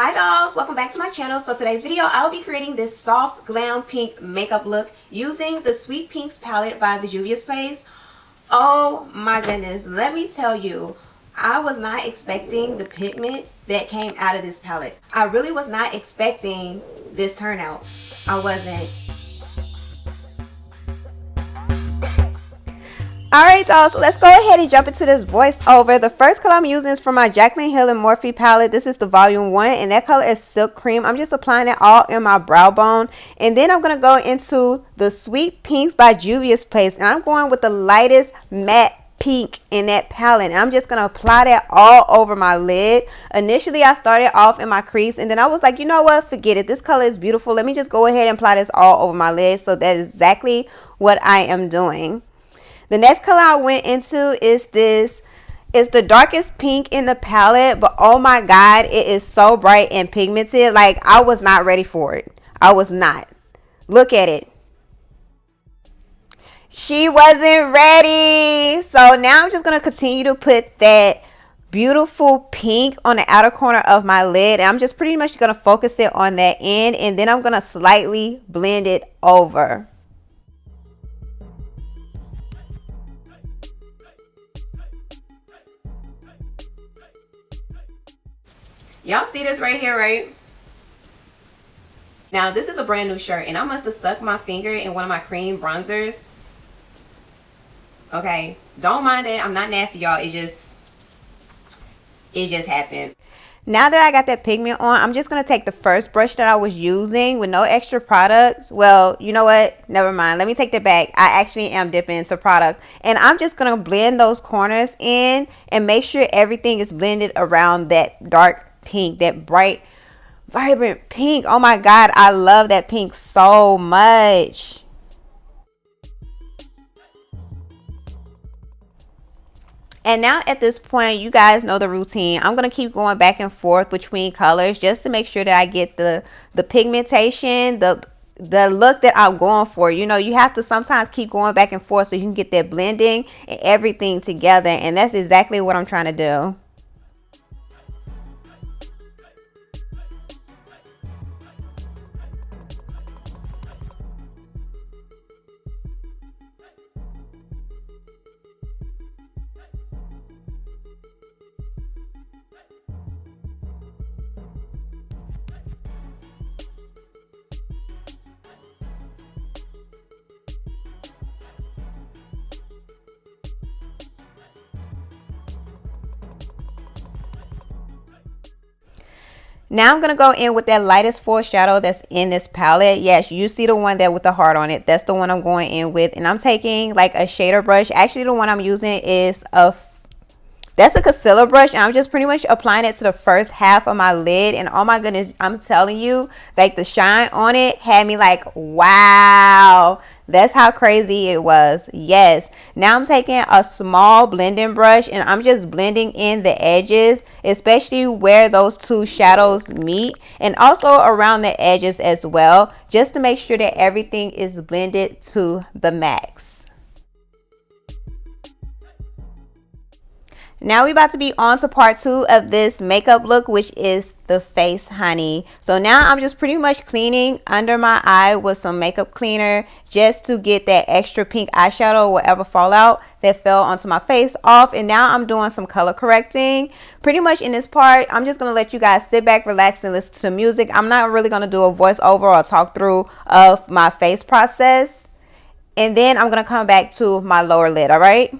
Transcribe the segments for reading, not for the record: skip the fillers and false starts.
Hi dolls, welcome back to my channel. So today's video I'll be creating this soft glam pink makeup look using the Sweet Pinks palette by the Juvias place. Oh my goodness, let me tell you, I was not expecting the pigment that came out of this palette. I really was not expecting this turnout. I wasn't. Alright dolls, so let's go ahead and jump into this voiceover. The first color I'm using is from my Jaclyn Hill and Morphe palette. This is the volume 1 and that color is Silk Cream. I'm just applying it all in my brow bone. And then I'm going to go into the Sweet Pinks by Juvia's place. And I'm going with the lightest matte pink in that palette. And I'm just going to apply that all over my lid. Initially, I started off in my crease. And then I was like, you know what? Forget it. This color is beautiful. Let me just go ahead and apply this all over my lid. So that is exactly what I am doing. The next color I went into is this. It's the darkest pink in the palette, but oh my god, it is so bright and pigmented. Like, I was not ready for it. I was not. Look at it. She wasn't ready. So now I'm just going to continue to put that beautiful pink on the outer corner of my lid. And I'm just pretty much going to focus it on that end. And then I'm going to slightly blend it over. Y'all see this right here, right? Now, this is a brand new shirt, and I must have stuck my finger in one of my cream bronzers. Okay, don't mind it. I'm not nasty, y'all. It just happened. Now that I got that pigment on, I'm just going to take the first brush that I was using with no extra products. Well, you know what? Never mind. Let me take that back. I actually am dipping into product. And I'm just going to blend those corners in and make sure everything is blended around that dark pink, that bright vibrant pink. Oh my god, I love that pink so much. And now at this point, you guys know the routine. I'm going to keep going back and forth between colors just to make sure that I get the pigmentation, the look that I'm going for. You know, you have to sometimes keep going back and forth so you can get that blending and everything together, and that's exactly what I'm trying to do. Now I'm going to go in with that lightest foreshadow that's in this palette. Yes, you see the one that with the heart on it. That's the one I'm going in with. And I'm taking like a shader brush. Actually, the one I'm using is that's a concealer brush. And I'm just pretty much applying it to the first half of my lid. And oh my goodness, I'm telling you, like the shine on it had me like, wow. That's how crazy it was. Yes. Now I'm taking a small blending brush and I'm just blending in the edges, especially where those two shadows meet, and also around the edges as well, just to make sure that everything is blended to the max. Now we're about to be on to part 2 of this makeup look, which is the face honey. So now I'm just pretty much cleaning under my eye with some makeup cleaner just to get that extra pink eyeshadow or whatever fallout that fell onto my face off. And now I'm doing some color correcting. Pretty much in this part, I'm just going to let you guys sit back, relax, and listen to music. I'm not really going to do a voiceover or a talk through of my face process. And then I'm going to come back to my lower lid, all right?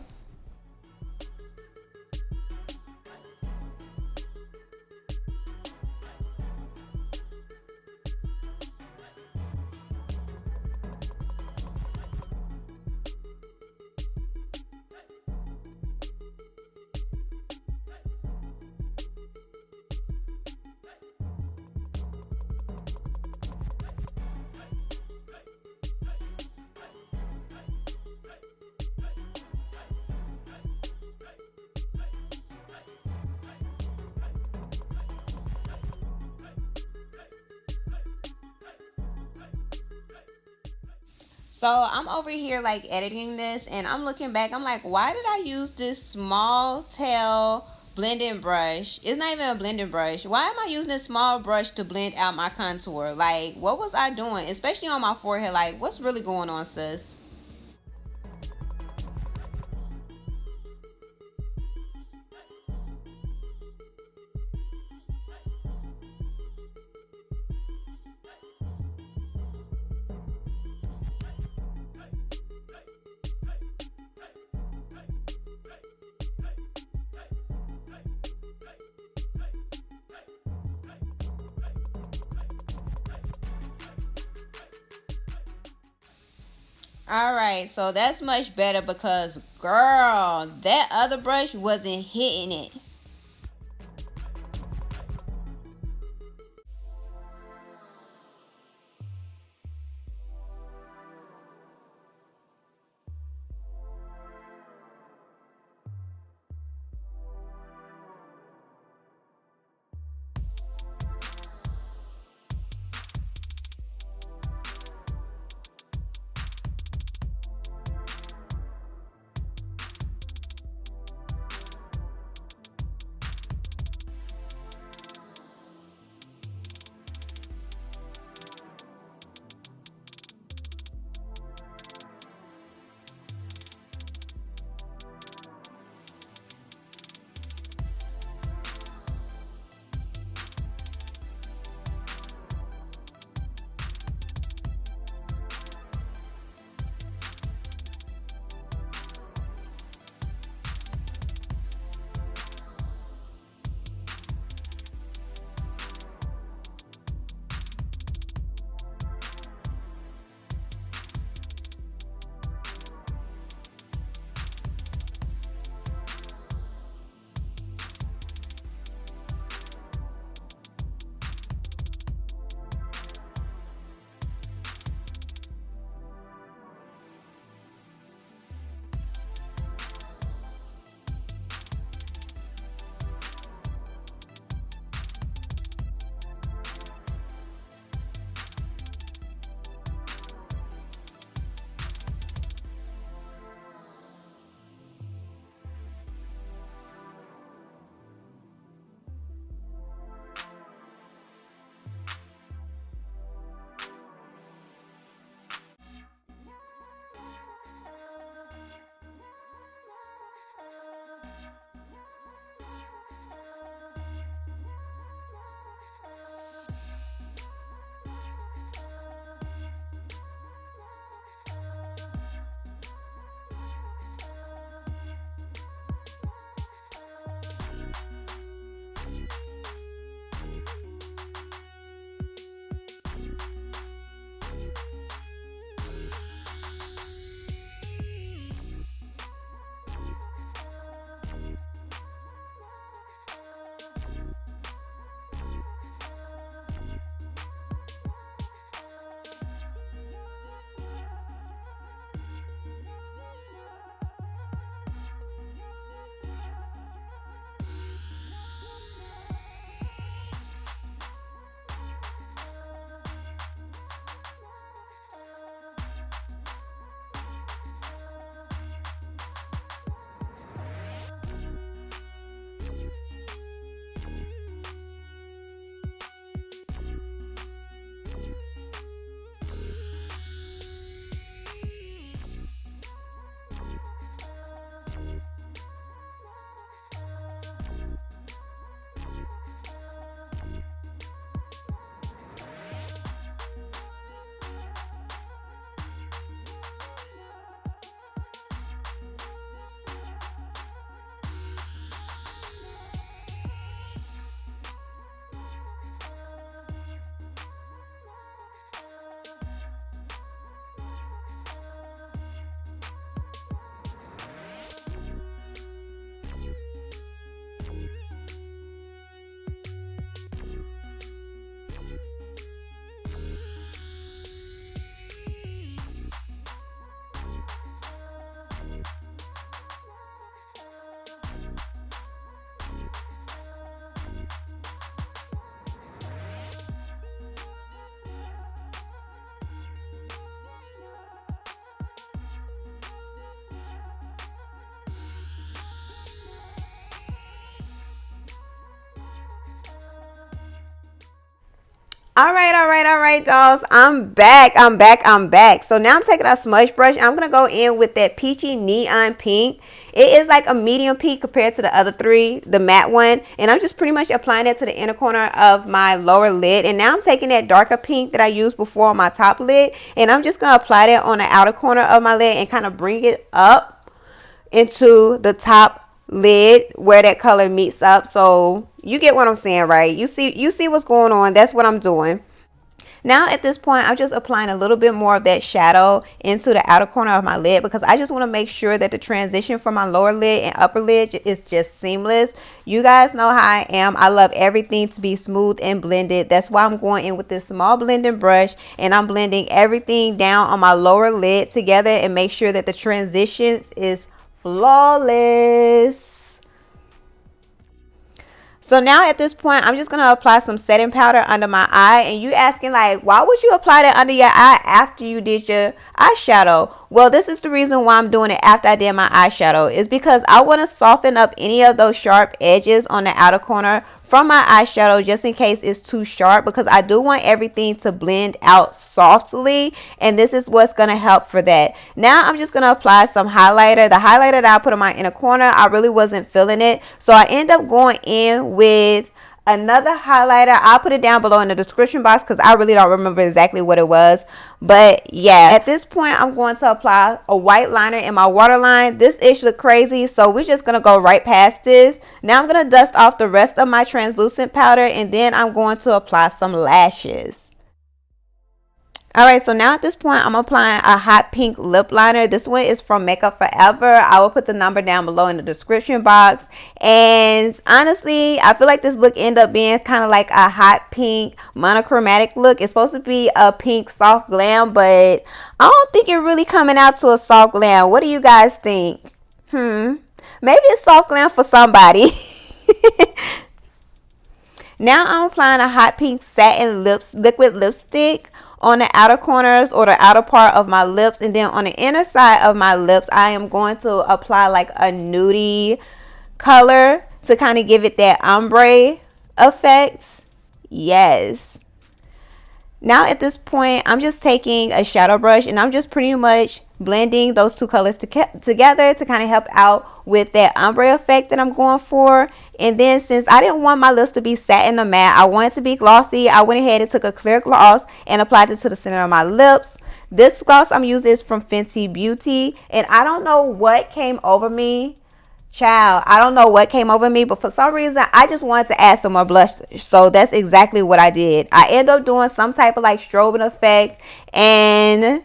So I'm over here like editing this and I'm looking back. I'm like, why did I use this small tail blending brush. It's not even a blending brush. Why am I using this small brush to blend out my contour? Like, what was I doing? Especially on my forehead. Like, what's really going on, sis? Alright, so that's much better because, girl, that other brush wasn't hitting it. All right, dolls. I'm back. So now I'm taking a smudge brush. I'm going to go in with that peachy neon pink. It is like a medium pink compared to the other three, the matte one. And I'm just pretty much applying it to the inner corner of my lower lid. And now I'm taking that darker pink that I used before on my top lid. And I'm just going to apply that on the outer corner of my lid and kind of bring it up into the top lid where that color meets up. So you get what I'm saying, right? You see what's going on. That's what I'm doing. Now at this point, I'm just applying a little bit more of that shadow into the outer corner of my lid because I just want to make sure that the transition from my lower lid and upper lid is just seamless. You guys know how I am. I love everything to be smooth and blended. That's why I'm going in with this small blending brush and I'm blending everything down on my lower lid together and make sure that the transitions is flawless. So now at this point, I'm just going to apply some setting powder under my eye. And you asking like, why would you apply that under your eye after you did your eyeshadow? Well, this is the reason why I'm doing it after I did my eyeshadow. Is because I want to soften up any of those sharp edges on the outer corner from my eyeshadow just in case it's too sharp, because I do want everything to blend out softly, and this is what's going to help for that. Now I'm just going to apply some highlighter. The highlighter that I put in my inner corner, I really wasn't feeling it, so I end up going in with another highlighter. I'll put it down below in the description box because I really don't remember exactly what it was. But yeah, at this point, I'm going to apply a white liner in my waterline. This ish look crazy, so we're just going to go right past this. Now I'm going to dust off the rest of my translucent powder, and then I'm going to apply some lashes. Alright, so now at this point, I'm applying a hot pink lip liner. This one is from Makeup Forever. I will put the number down below in the description box. And honestly, I feel like this look ended up being kind of like a hot pink monochromatic look. It's supposed to be a pink soft glam, but I don't think it really coming out to a soft glam. What do you guys think? Maybe it's soft glam for somebody. Now I'm applying a hot pink satin liquid lipstick on the outer corners or the outer part of my lips, and then on the inner side of my lips I am going to apply like a nudie color to kind of give it that ombre effect. Yes. Now at this point, I'm just taking a shadow brush and I'm just pretty much blending those two colors together to kind of help out with that ombre effect that I'm going for. And then since I didn't want my lips to be satin or matte, I wanted to be glossy, I went ahead and took a clear gloss and applied it to the center of my lips. This gloss I'm using is from Fenty Beauty, and I don't know what came over me. Child, I don't know what came over me, but for some reason I just wanted to add some more blush, so that's exactly what I did. I end up doing some type of like strobing effect, and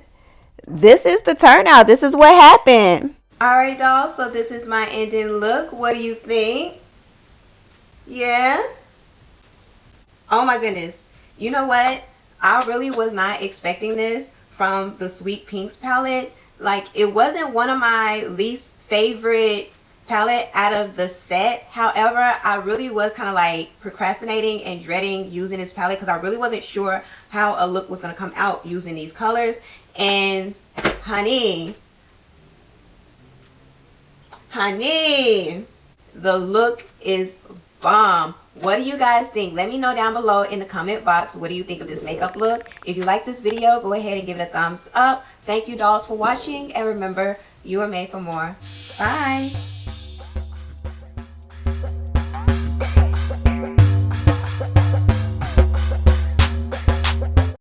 this is the turnout. This is what happened. Alright, dolls, so this is my ending look. What do you think? Yeah? Oh my goodness. You know what? I really was not expecting this from the Sweet Pinks palette. Like, it wasn't one of my least favorite palette out of the set. However, I really was kind of like procrastinating and dreading using this palette because I really wasn't sure how a look was going to come out using these colors. And honey, the look is bomb. What do you guys think? Let me know down below in the comment box. What do you think of this makeup look? If you like this video, go ahead and give it a thumbs up. Thank you, dolls, for watching, and remember, you are made for more. Bye.